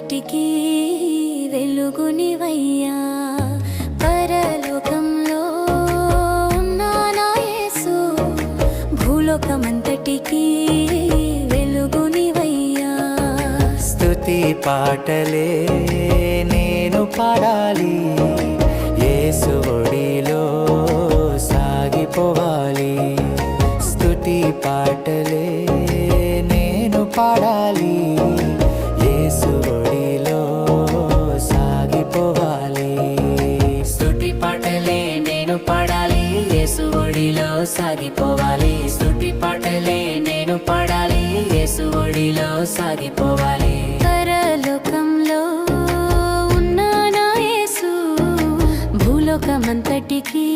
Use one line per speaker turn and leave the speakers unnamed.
భూలోకమంతటికీ వెలుగునివయ్యా. పరలోకంలో ఉన్న నా యేసు, భూలోకమంతటికీ వెలుగునివయ్యా.
స్తుతి పాటలే నేను పాడాలి, యేసు ఒడిలో సాగిపోవాలి. స్తుతి పాటలే నేను పాడాలి, యేసు ఒడిలో సాగిపోవాలి. స్తుతి పాటలే నేను పాడాలి, యేసు ఒడిలో సాగిపోవాలి. స్తుతి పాటలే నేను పాడాలి, యేసు ఒడిలో సాగిపోవాలి.
పరలోకంలో ఉన్న నా యేసు, భూలోకమంతటికీ